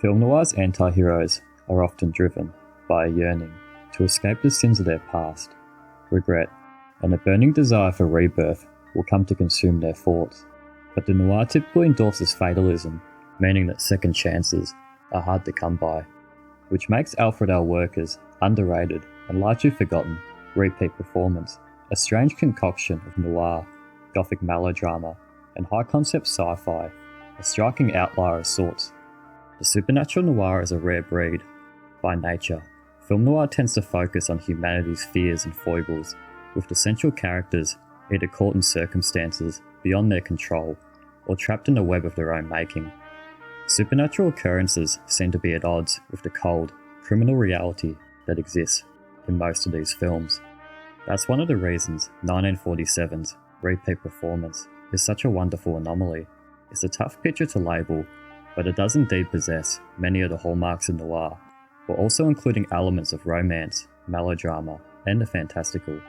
Film noir's antiheroes are often driven by a yearning to escape the sins of their past, regret, and a burning desire for rebirth will come to consume their thoughts. But the noir typically endorses fatalism, meaning that second chances are hard to come by, which makes Alfred L. Werker's underrated and largely forgotten repeat performance a strange concoction of noir, gothic melodrama, and high-concept sci-fi, a striking outlier of sorts. The supernatural noir is a rare breed. By nature, film noir tends to focus on humanity's fears and foibles, with the central characters either caught in circumstances beyond their control or trapped in a web of their own making. Supernatural occurrences seem to be at odds with the cold, criminal reality that exists in most of these films. That's one of the reasons 1947's repeat performance is such a wonderful anomaly. It's a tough picture to label, but it does indeed possess many of the hallmarks of noir, while also including elements of romance, melodrama, and the fantastical.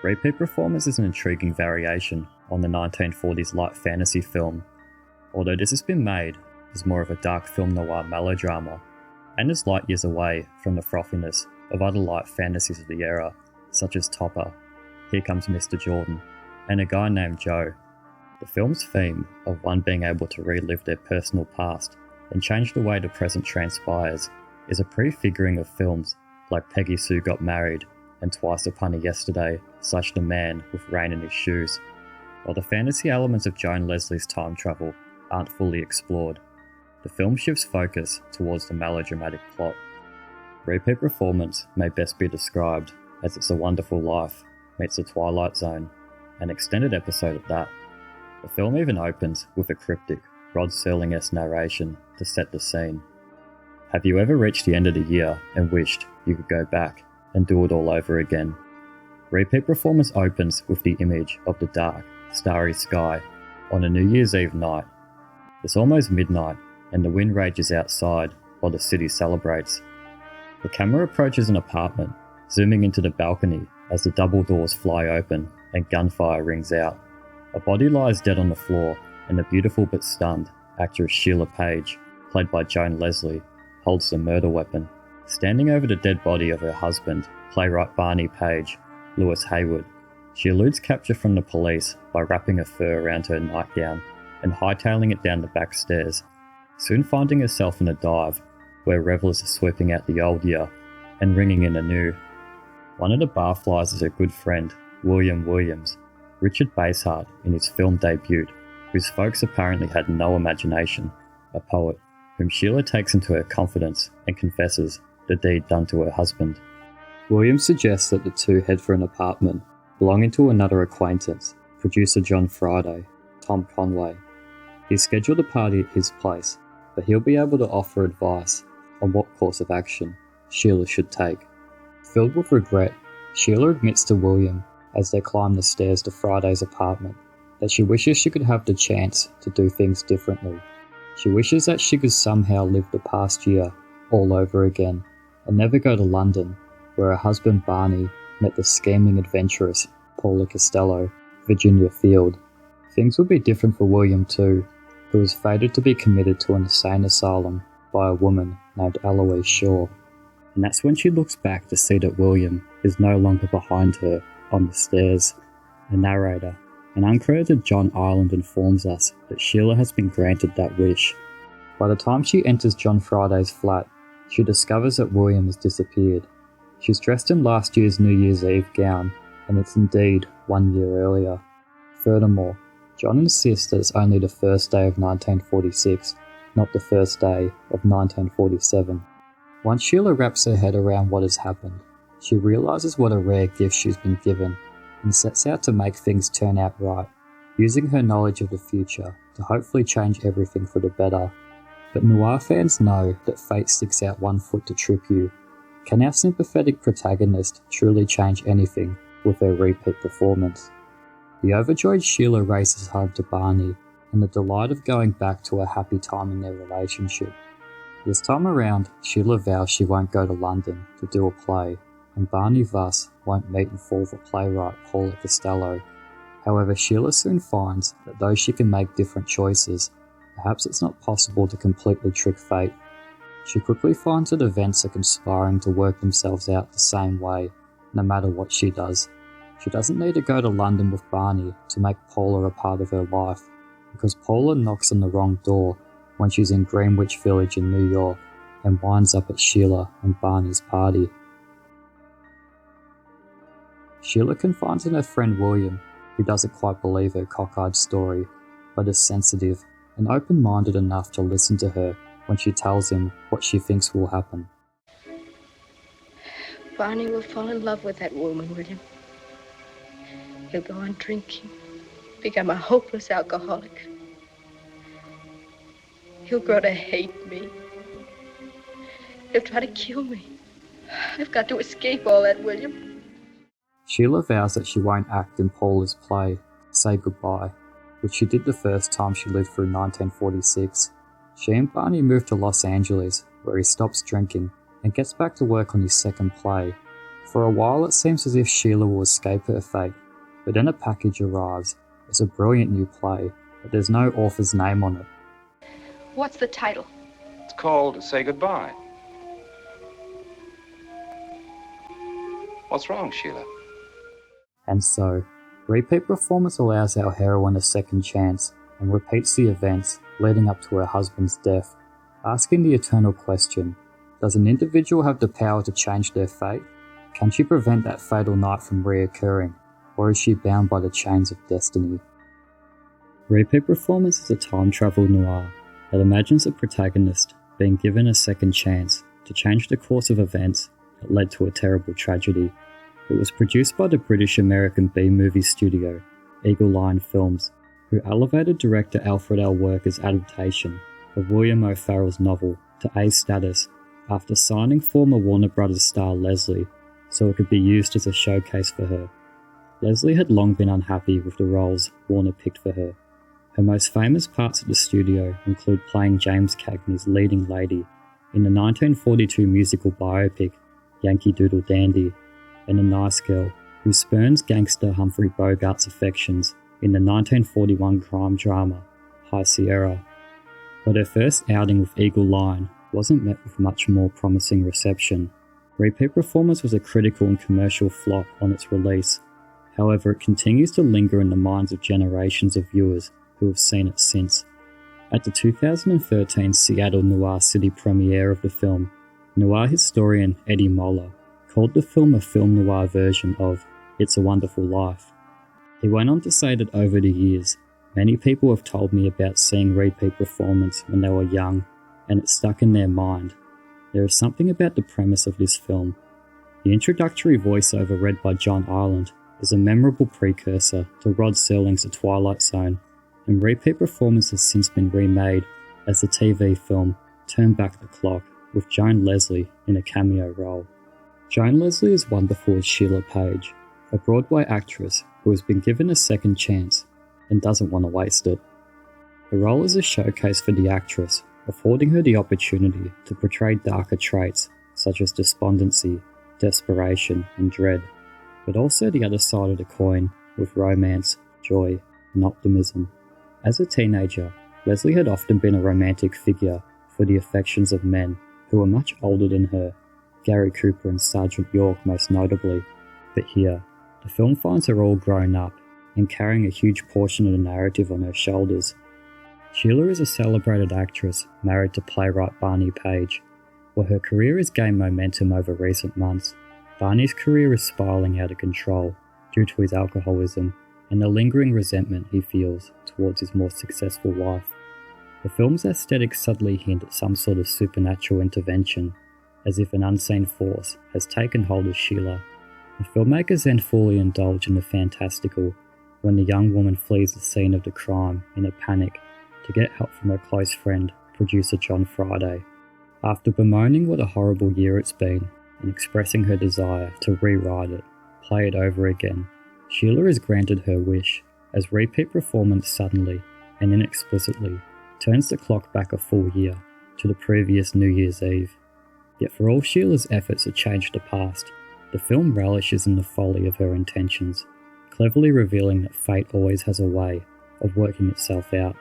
Repeat performance is an intriguing variation on the 1940s light fantasy film, although this has been made as more of a dark film noir melodrama, and is light years away from the frothiness of other light fantasies of the era, such as Topper, Here Comes Mr. Jordan, and A Guy Named Joe. The film's theme of one being able to relive their personal past and change the way the present transpires is a prefiguring of films like Peggy Sue Got Married and Twice Upon a Yesterday / The Man with Rain in His Shoes. While the fantasy elements of Joan Leslie's time travel aren't fully explored, the film shifts focus towards the melodramatic plot. Repeat performance may best be described as It's a Wonderful Life meets The Twilight Zone, an extended episode at that. The film even opens with a cryptic, Rod Serling-esque narration to set the scene. Have you ever reached the end of the year and wished you could go back and do it all over again? Repeat performance opens with the image of the dark, starry sky on a New Year's Eve night. It's almost midnight and the wind rages outside while the city celebrates. The camera approaches an apartment, zooming into the balcony as the double doors fly open and gunfire rings out. A body lies dead on the floor, and the beautiful but stunned actress Sheila Page, played by Joan Leslie, holds the murder weapon. Standing over the dead body of her husband, playwright Barney Page, Lewis Haywood, she eludes capture from the police by wrapping a fur around her nightgown and hightailing it down the back stairs, soon finding herself in a dive where revellers are sweeping out the old year and ringing in the new. One of the barflies is her good friend, William Williams, Richard Basehart in his film debut, whose folks apparently had no imagination, a poet, whom Sheila takes into her confidence and confesses the deed done to her husband. Williams suggests that the two head for an apartment belonging to another acquaintance, producer John Friday, Tom Conway. He's scheduled a party at his place, but he'll be able to offer advice on what course of action Sheila should take. Filled with regret, Sheila admits to William as they climb the stairs to Friday's apartment that she wishes she could have the chance to do things differently. She wishes that she could somehow live the past year all over again and never go to London, where her husband Barney met the scheming adventuress Paula Costello, Virginia Field. Things would be different for William too, who was fated to be committed to an insane asylum by a woman named Eloise Shaw. And that's when she looks back to see that William is no longer behind her on the stairs. The narrator, an uncredited John Ireland, informs us that Sheila has been granted that wish. By the time she enters John Friday's flat, she discovers that William has disappeared. She's dressed in last year's New Year's Eve gown, and it's indeed 1 year earlier. Furthermore, John insists that it's only the first day of 1946, not the first day of 1947. Once Sheila wraps her head around what has happened, she realises what a rare gift she's been given and sets out to make things turn out right, using her knowledge of the future to hopefully change everything for the better. But noir fans know that fate sticks out one foot to trip you. Can our sympathetic protagonist truly change anything with her repeat performance? The overjoyed Sheila races home to Barney in the delight of going back to a happy time in their relationship. This time around, Sheila vows she won't go to London to do a play, and Barney thus won't meet and fall for playwright Paula Costello. However, Sheila soon finds that though she can make different choices, perhaps it's not possible to completely trick fate. She quickly finds that events are conspiring to work themselves out the same way, no matter what she does. She doesn't need to go to London with Barney to make Paula a part of her life, because Paula knocks on the wrong door when she's in Greenwich Village in New York and winds up at Sheila and Barney's party. Sheila confides in her friend William, who doesn't quite believe her cockeyed story, but is sensitive and open-minded enough to listen to her when she tells him what she thinks will happen. Barney will fall in love with that woman, William. He'll go on drinking, become a hopeless alcoholic. He'll grow to hate me. He'll try to kill me. I've got to escape all that, William. Sheila vows that she won't act in Paula's play, Say Goodbye, which she did the first time she lived through 1946. She and Barney move to Los Angeles, where he stops drinking and gets back to work on his second play. For a while it seems as if Sheila will escape her fate, but then a package arrives. It's a brilliant new play, but there's no author's name on it. What's the title? It's called Say Goodbye. What's wrong, Sheila? And so, repeat performance allows our heroine a second chance and repeats the events leading up to her husband's death, asking the eternal question, does an individual have the power to change their fate? Can she prevent that fatal night from reoccurring, or is she bound by the chains of destiny? Repeat performance is a time travel noir that imagines the protagonist being given a second chance to change the course of events that led to a terrible tragedy. It was produced by the British-American B-movie studio, Eagle Lion Films, who elevated director Alfred L. Werker's adaptation of William O'Farrell's novel to A status after signing former Warner Brothers star Leslie so it could be used as a showcase for her. Leslie had long been unhappy with the roles Warner picked for her. Her most famous parts at the studio include playing James Cagney's leading lady in the 1942 musical biopic Yankee Doodle Dandy, and a nice girl who spurns gangster Humphrey Bogart's affections in the 1941 crime drama High Sierra. But her first outing with Eagle Lion wasn't met with much more promising reception. Repeat Performance was a critical and commercial flop on its release. However, it continues to linger in the minds of generations of viewers who have seen it since. At the 2013 Seattle Noir City premiere of the film, noir historian Eddie Moller called the film a film noir version of It's a Wonderful Life. He went on to say that over the years, many people have told me about seeing Repeat Performance when they were young, and it stuck in their mind. There is something about the premise of this film. The introductory voiceover read by John Ireland is a memorable precursor to Rod Serling's The Twilight Zone, and Repeat Performance has since been remade as the TV film Turn Back the Clock with Joan Leslie in a cameo role. Joan Leslie is wonderful as Sheila Page, a Broadway actress who has been given a second chance and doesn't want to waste it. The role is a showcase for the actress, affording her the opportunity to portray darker traits such as despondency, desperation, and dread, but also the other side of the coin with romance, joy, and optimism. As a teenager, Leslie had often been a romantic figure for the affections of men who were much older than her, Gary Cooper and Sergeant York most notably, but here, the film finds her all grown up and carrying a huge portion of the narrative on her shoulders. Sheila is a celebrated actress married to playwright Barney Page. While her career has gained momentum over recent months, Barney's career is spiraling out of control due to his alcoholism and the lingering resentment he feels towards his more successful wife. The film's aesthetics subtly hint at some sort of supernatural intervention, as if an unseen force has taken hold of Sheila. The filmmakers then fully indulge in the fantastical when the young woman flees the scene of the crime in a panic to get help from her close friend, producer John Friday. After bemoaning what a horrible year it's been and expressing her desire to rewrite it, play it over again, Sheila is granted her wish as Repeat Performance suddenly and inexplicitly turns the clock back a full year to the previous New Year's Eve. Yet for all Sheila's efforts to change the past, The film relishes in the folly of her intentions, cleverly revealing that fate always has a way of working itself out.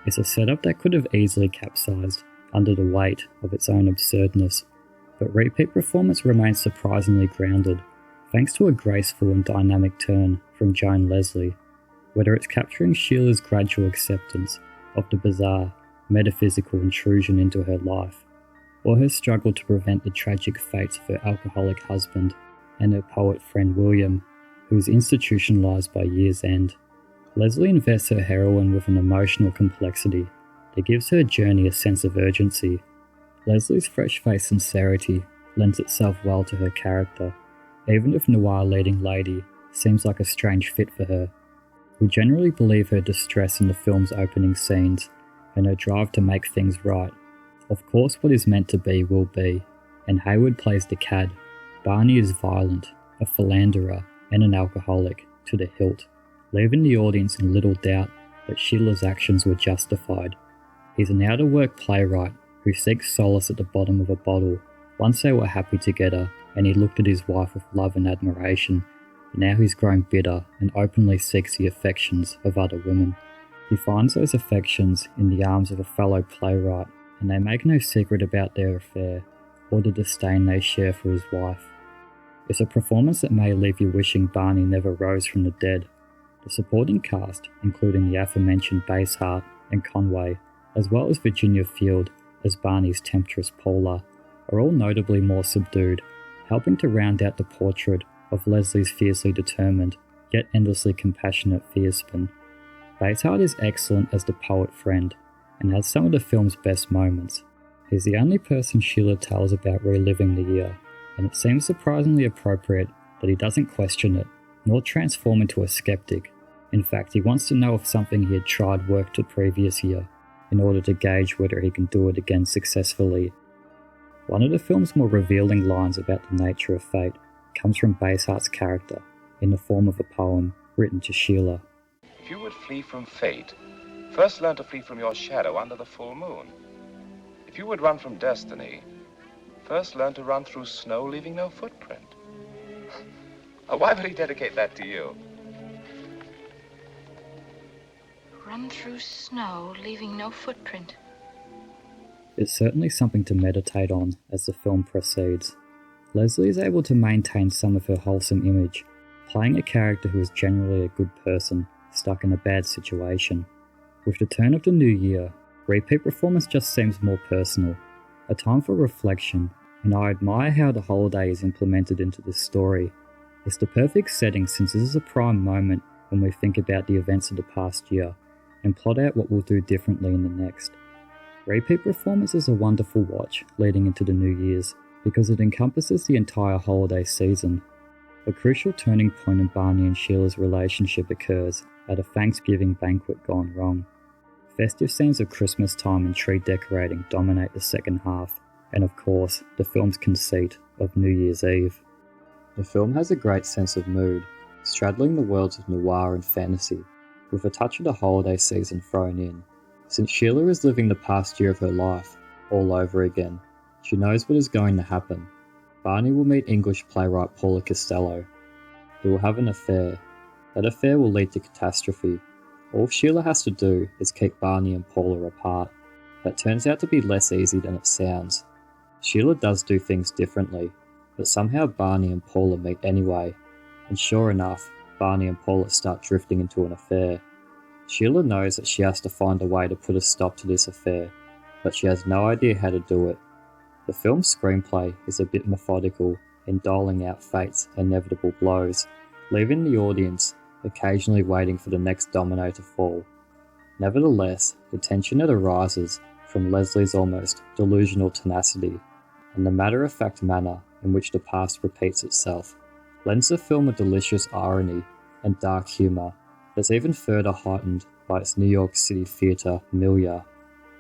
It's a setup that could have easily capsized under the weight of its own absurdness, but repeat performance remains surprisingly grounded, thanks to a graceful and dynamic turn from Joan Leslie. Whether it's capturing Sheila's gradual acceptance of the bizarre, metaphysical intrusion into her life, or her struggle to prevent the tragic fates of her alcoholic husband and her poet friend William, who is institutionalized by year's end, Leslie invests her heroine with an emotional complexity that gives her journey a sense of urgency. Leslie's fresh-faced sincerity lends itself well to her character, even if Noir leading lady seems like a strange fit for her. We generally believe her distress in the film's opening scenes and her drive to make things right. Of course, what is meant to be will be, and Hayward plays the cad. Barney is violent, a philanderer, and an alcoholic to the hilt, leaving the audience in little doubt that Sheila's actions were justified. He's an out-of-work playwright who seeks solace at the bottom of a bottle. Once they were happy together, and he looked at his wife with love and admiration, but now he's grown bitter and openly seeks the affections of other women. He finds those affections in the arms of a fellow playwright, and they make no secret about their affair, or the disdain they share for his wife. It's a performance that may leave you wishing Barney never rose from the dead. The supporting cast, including the aforementioned Basehart and Conway, as well as Virginia Field as Barney's temptress Paula, are all notably more subdued, helping to round out the portrait of Leslie's fiercely determined, yet endlessly compassionate fierceman. Basehart is excellent as the poet friend, and has some of the film's best moments. He's the only person Sheila tells about reliving the year, and it seems surprisingly appropriate that he doesn't question it, nor transform into a skeptic. In fact, he wants to know if something he had tried worked the previous year, in order to gauge whether he can do it again successfully. One of the film's more revealing lines about the nature of fate comes from Basehart's character, in the form of a poem written to Sheila. If you would flee from fate, first learn to flee from your shadow under the full moon. If you would run from destiny, first learn to run through snow, leaving no footprint. Why would he dedicate that to you? Run through snow, leaving no footprint. It's certainly something to meditate on as the film proceeds. Leslie is able to maintain some of her wholesome image, playing a character who is generally a good person, stuck in a bad situation. With the turn of the new year, repeat performance just seems more personal, a time for reflection, and I admire how the holiday is implemented into this story. It's the perfect setting since this is a prime moment when we think about the events of the past year and plot out what we'll do differently in the next. Repeat performance is a wonderful watch leading into the New Year's because it encompasses the entire holiday season. A crucial turning point in Barney and Sheila's relationship occurs at a Thanksgiving banquet gone wrong. Festive scenes of Christmas time and tree decorating dominate the second half, and of course, the film's conceit of New Year's Eve. The film has a great sense of mood, straddling the worlds of noir and fantasy, with a touch of the holiday season thrown in. Since Sheila is living the past year of her life all over again, she knows what is going to happen. Barney will meet English playwright Paula Costello. He will have an affair. That affair will lead to catastrophe. All Sheila has to do is keep Barney and Paula apart. That turns out to be less easy than it sounds. Sheila does do things differently, but somehow Barney and Paula meet anyway, and sure enough, Barney and Paula start drifting into an affair. Sheila knows that she has to find a way to put a stop to this affair, but she has no idea how to do it. The film's screenplay is a bit methodical in doling out fate's inevitable blows, leaving the audience occasionally waiting for the next domino to fall. Nevertheless, the tension that arises from Leslie's almost delusional tenacity and the matter-of-fact manner in which the past repeats itself lends the film a delicious irony and dark humour that's even further heightened by its New York City theatre milieu.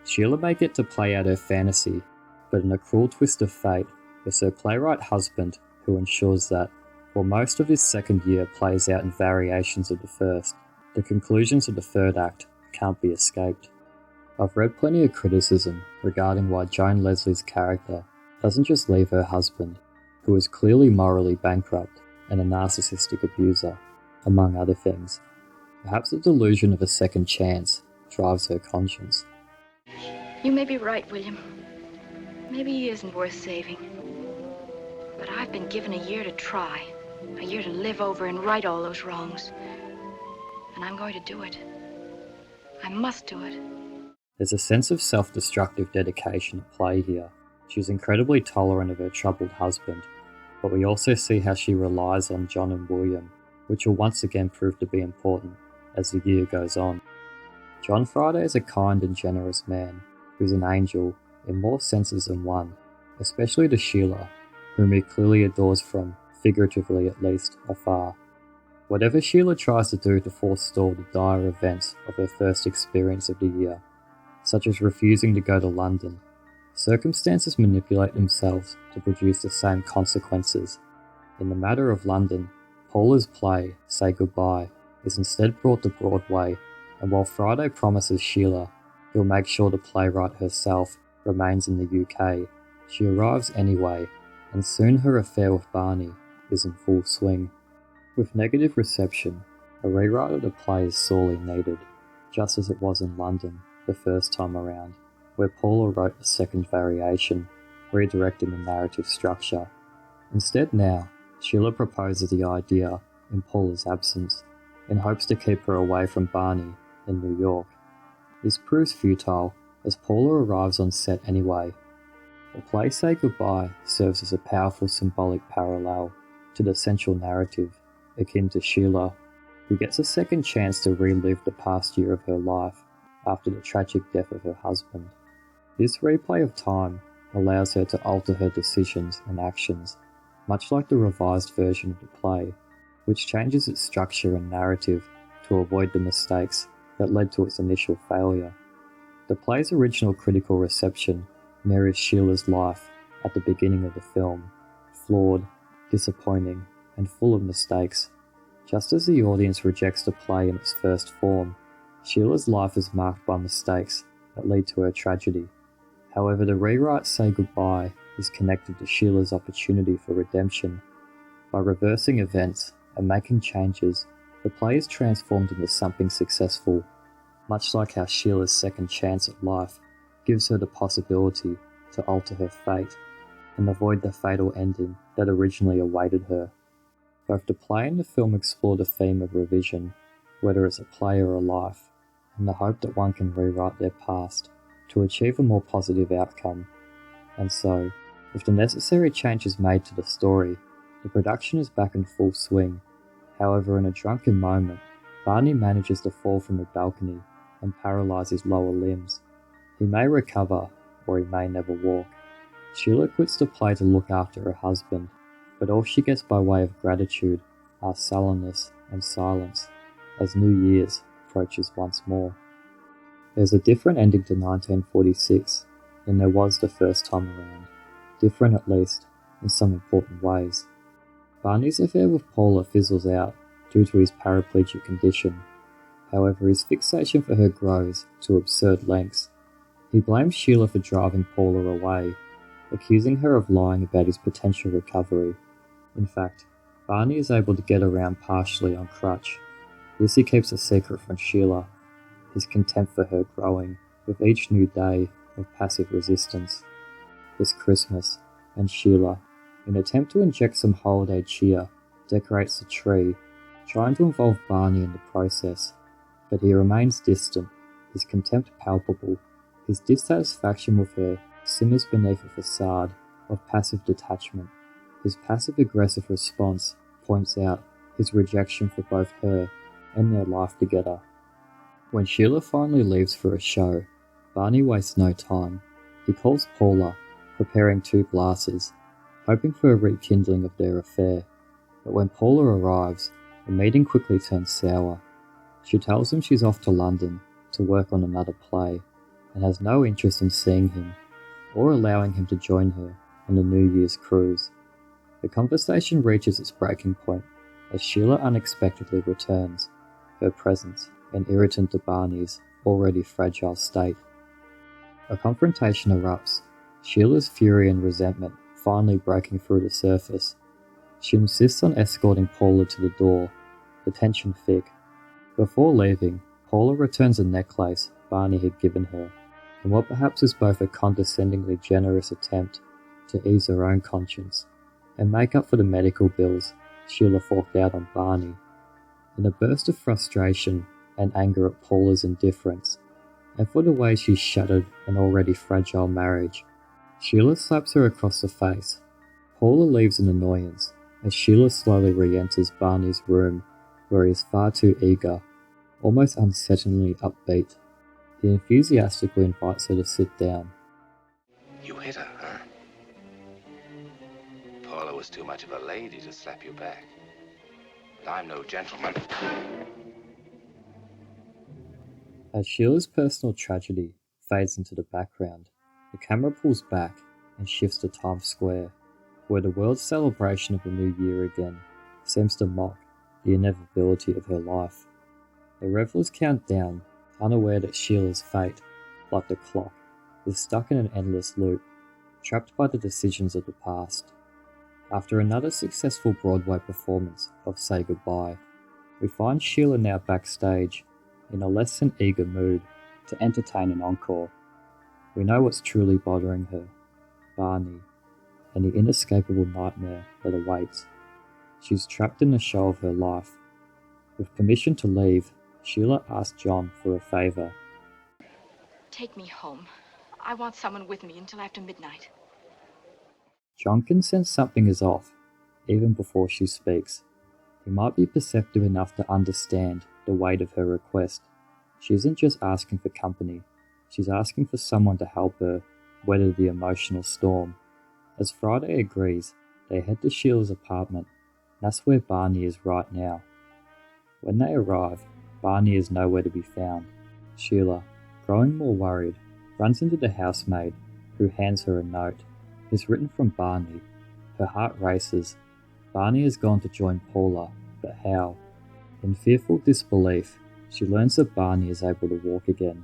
Sheila may get to play out her fantasy, but in a cruel twist of fate, it's her playwright husband who ensures that, while most of his second year plays out in variations of the first, the conclusions of the third act can't be escaped. I've read plenty of criticism regarding why Joan Leslie's character doesn't just leave her husband, who is clearly morally bankrupt and a narcissistic abuser, among other things. Perhaps the delusion of a second chance drives her conscience. You may be right, William. Maybe he isn't worth saving. But I've been given a year to try. A year to live over and right all those wrongs. And I'm going to do it. I must do it. There's a sense of self-destructive dedication at play here. She's incredibly tolerant of her troubled husband, but we also see how she relies on John and William, which will once again prove to be important as the year goes on. John Friday is a kind and generous man who's an angel in more senses than one, especially to Sheila, whom he clearly adores from, figuratively at least, afar. Whatever Sheila tries to do to forestall the dire events of her first experience of the year, such as refusing to go to London, circumstances manipulate themselves to produce the same consequences. In the matter of London, Paula's play, Say Goodbye, is instead brought to Broadway, and while Friday promises Sheila he'll make sure the playwright herself remains in the UK, she arrives anyway, and soon her affair with Barney is in full swing. With negative reception, a rewrite of the play is sorely needed, just as it was in London the first time around, where Paula wrote a second variation, redirecting the narrative structure. Instead now, Sheila proposes the idea in Paula's absence, in hopes to keep her away from Barney in New York. This proves futile, as Paula arrives on set anyway. The play Say Goodbye serves as a powerful symbolic parallel to the central narrative, akin to Sheila, who gets a second chance to relive the past year of her life after the tragic death of her husband. This replay of time allows her to alter her decisions and actions, much like the revised version of the play, which changes its structure and narrative to avoid the mistakes that led to its initial failure. The play's original critical reception mirrors Sheila's life at the beginning of the film, flawed, disappointing, and full of mistakes. Just as the audience rejects the play in its first form, Sheila's life is marked by mistakes that lead to her tragedy. However, the rewrite Say Goodbye is connected to Sheila's opportunity for redemption. By reversing events and making changes, the play is transformed into something successful, much like how Sheila's second chance at life gives her the possibility to alter her fate and avoid the fatal ending that originally awaited her. Both the play and the film explore the theme of revision, whether it's a play or a life, and the hope that one can rewrite their past to achieve a more positive outcome. And so, with the necessary changes made to the story, the production is back in full swing. However, in a drunken moment, Barney manages to fall from a balcony and paralyze his lower limbs. He may recover, or he may never walk. Sheila quits the play to look after her husband, but all she gets by way of gratitude are sullenness and silence, as New Year's approaches once more. There's a different ending to 1946 than there was the first time around, different at least in some important ways. Barney's affair with Paula fizzles out due to his paraplegic condition. However, his fixation for her grows to absurd lengths. He blames Sheila for driving Paula away, accusing her of lying about his potential recovery. In fact, Barney is able to get around partially on crutch. This he keeps a secret from Sheila, his contempt for her growing with each new day of passive resistance. This Christmas, and Sheila, in an attempt to inject some holiday cheer, decorates the tree, trying to involve Barney in the process, but he remains distant, his contempt palpable. His dissatisfaction with her simmers beneath a facade of passive detachment. His passive-aggressive response points out his rejection for both her and their life together. When Sheila finally leaves for a show, Barney wastes no time. He calls Paula, preparing 2 glasses, hoping for a rekindling of their affair. But when Paula arrives, the meeting quickly turns sour. She tells him she's off to London to work on another play, and has no interest in seeing him, or allowing him to join her on the New Year's cruise. The conversation reaches its breaking point as Sheila unexpectedly returns, her presence an irritant to Barney's already fragile state. A confrontation erupts. Sheila's fury and resentment finally breaking through the surface. She insists on escorting Paula to the door, the tension thick. Before leaving, Paula returns a necklace Barney had given her, in what perhaps is both a condescendingly generous attempt to ease her own conscience and make up for the medical bills Sheila forked out on Barney. In a burst of frustration and anger at Paula's indifference, and for the way she shattered an already fragile marriage, Sheila slaps her across the face. Paula leaves in annoyance as Sheila slowly re-enters Barney's room, where he is far too eager, almost unsettlingly upbeat. He enthusiastically invites her to sit down. You hit her, huh? Paula was too much of a lady to slap you back. But I'm no gentleman. As Sheila's personal tragedy fades into the background, the camera pulls back and shifts to Times Square, where the world's celebration of the new year again seems to mock the inevitability of her life. The revelers count down, unaware that Sheila's fate, like the clock, is stuck in an endless loop, trapped by the decisions of the past. After another successful Broadway performance of Say Goodbye, we find Sheila now backstage, in a less than eager mood to entertain an encore. We know what's truly bothering her, Barney, and the inescapable nightmare that awaits. She's trapped in the show of her life. With permission to leave, Sheila asks John for a favour. Take me home. I want someone with me until after midnight. John can sense something is off, even before she speaks. He might be perceptive enough to understand the weight of her request. She isn't just asking for company, she's asking for someone to help her weather the emotional storm. As Friday agrees, they head to Sheila's apartment. That's where Barney is right now. When they arrive, Barney is nowhere to be found. Sheila, growing more worried, runs into the housemaid, who hands her a note. It's written from Barney. Her heart races. Barney has gone to join Paula, but how? In fearful disbelief, she learns that Barney is able to walk again.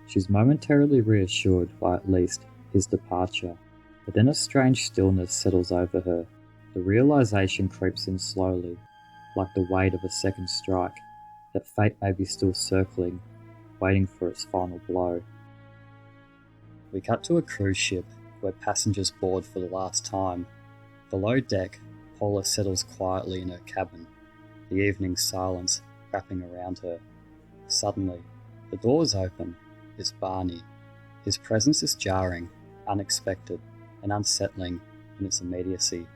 She's momentarily reassured by at least his departure, but then a strange stillness settles over her. The realization creeps in slowly, like the weight of a second strike, that fate may be still circling, waiting for its final blow. We cut to a cruise ship where passengers board for the last time. Below deck, Paula settles quietly in her cabin, the evening silence wrapping around her. Suddenly, the doors open. It's Barney. His presence is jarring, unexpected, and unsettling in its immediacy.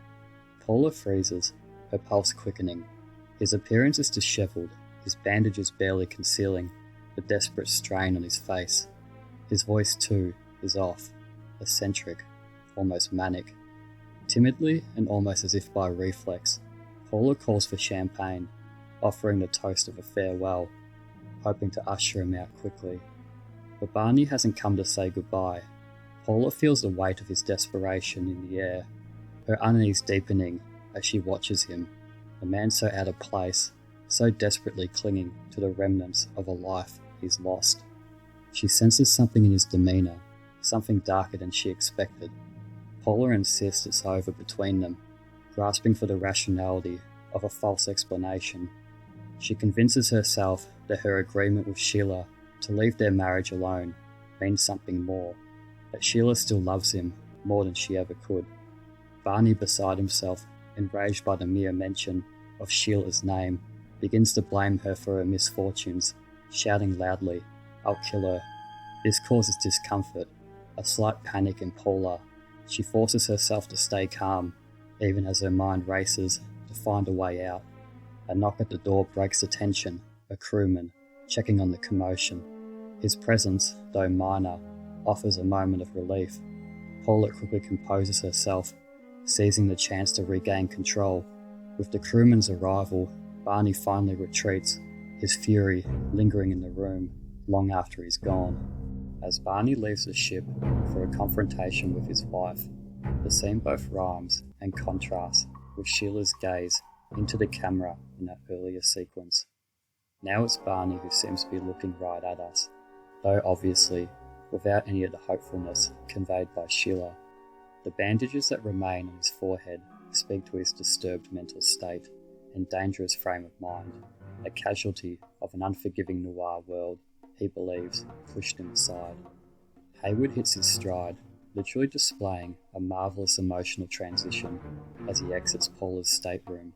Paula freezes, her pulse quickening. His appearance is disheveled, his bandages barely concealing the desperate strain on his face. His voice, too, is off, eccentric, almost manic. Timidly and almost as if by reflex, Paula calls for champagne, offering the toast of a farewell, hoping to usher him out quickly. But Barney hasn't come to say goodbye. Paula feels the weight of his desperation in the air, her unease deepening as she watches him, a man so out of place, so desperately clinging to the remnants of a life he's lost. She senses something in his demeanour, something darker than she expected. Paula insists it's over between them, grasping for the rationality of a false explanation. She convinces herself that her agreement with Sheila to leave their marriage alone means something more, that Sheila still loves him more than she ever could. Barney, beside himself, enraged by the mere mention of Sheila's name, begins to blame her for her misfortunes, shouting loudly, "I'll kill her." This causes discomfort, a slight panic in Paula. She forces herself to stay calm, even as her mind races to find a way out. A knock at the door breaks the tension, a crewman, checking on the commotion. His presence, though minor, offers a moment of relief. Paula quickly composes herself, seizing the chance to regain control. With the crewman's arrival, Barney finally retreats, his fury lingering in the room long after he's gone. As Barney leaves the ship for a confrontation with his wife, the scene both rhymes and contrasts with Sheila's gaze into the camera in that earlier sequence. Now it's Barney who seems to be looking right at us, though obviously without any of the hopefulness conveyed by Sheila. The bandages that remain on his forehead speak to his disturbed mental state and dangerous frame of mind, a casualty of an unforgiving noir world he believes pushed him aside. Hayward hits his stride, literally displaying a marvellous emotional transition as he exits Paula's stateroom,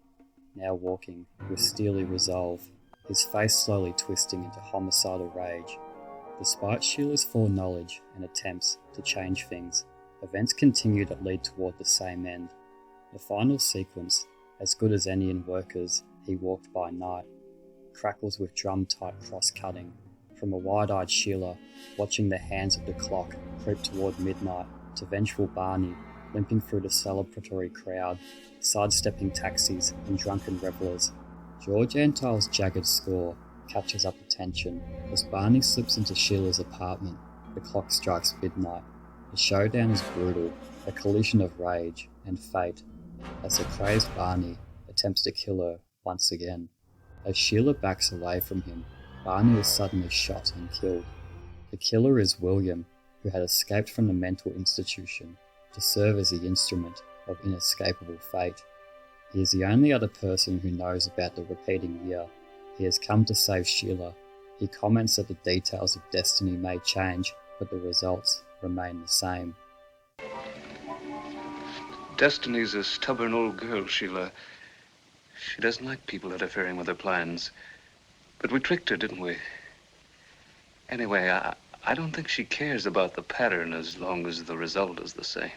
now walking with steely resolve, his face slowly twisting into homicidal rage. Despite Sheila's foreknowledge and attempts to change things, events continue that lead toward the same end. The final sequence, as good as any in Werker's He Walked by Night, crackles with drum-type cross-cutting, from a wide-eyed Sheila watching the hands of the clock creep toward midnight, to vengeful Barney limping through the celebratory crowd, sidestepping taxis and drunken revellers. George Antheil's jagged score catches up attention as Barney slips into Sheila's apartment. The clock strikes midnight. The showdown is brutal, a collision of rage and fate, as the crazed Barney attempts to kill her once again. As Sheila backs away from him, Barney is suddenly shot and killed. The killer is William, who had escaped from the mental institution to serve as the instrument of inescapable fate. He is the only other person who knows about the repeating year. He has come to save Sheila. He comments that the details of destiny may change, but the results remain the same. Destiny's a stubborn old girl, Sheila. She doesn't like people interfering with her plans. But we tricked her, didn't we? Anyway, I don't think she cares about the pattern as long as the result is the same.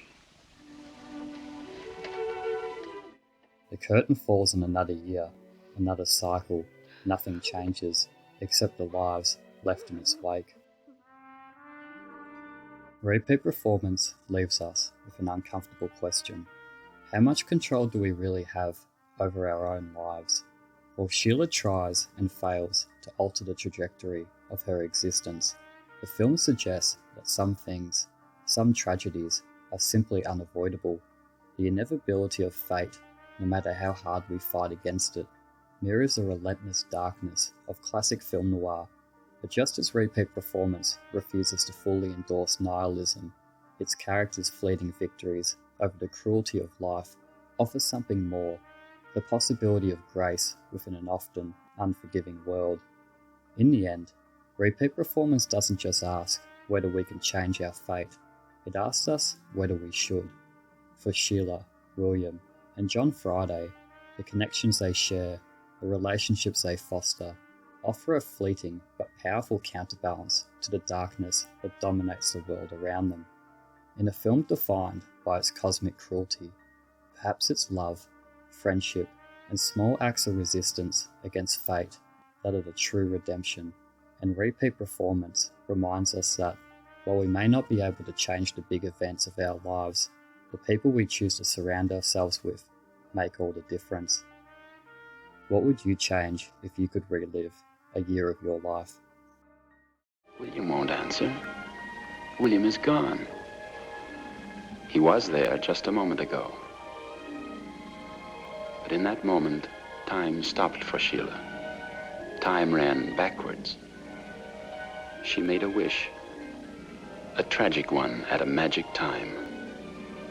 The curtain falls on another year, another cycle. Nothing changes, except the lives left in its wake. Repeat performance leaves us with an uncomfortable question. How much control do we really have over our own lives? While Sheila tries and fails to alter the trajectory of her existence, the film suggests that some things, some tragedies, are simply unavoidable. The inevitability of fate, no matter how hard we fight against it, mirrors the relentless darkness of classic film noir. But just as Repeat Performance refuses to fully endorse nihilism, its characters' fleeting victories over the cruelty of life offer something more, the possibility of grace within an often unforgiving world. In the end, Repeat Performance doesn't just ask whether we can change our fate, it asks us whether we should. For Sheila, William, and John Friday, the connections they share, the relationships they foster, offer a fleeting but powerful counterbalance to the darkness that dominates the world around them. In a film defined by its cosmic cruelty, perhaps it's love, friendship, and small acts of resistance against fate that are the true redemption, and Repeat Performance reminds us that, while we may not be able to change the big events of our lives, the people we choose to surround ourselves with make all the difference. What would you change if you could relive a year of your life? William won't answer. William is gone. He was there just a moment ago. But in that moment, time stopped for Sheila. Time ran backwards. She made a wish, a tragic one at a magic time,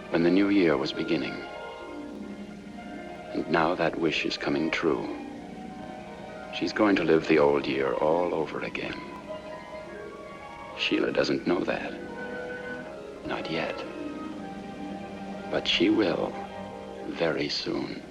when the new year was beginning. And now that wish is coming true. She's going to live the old year all over again. Sheila doesn't know that. Not yet. But she will very soon.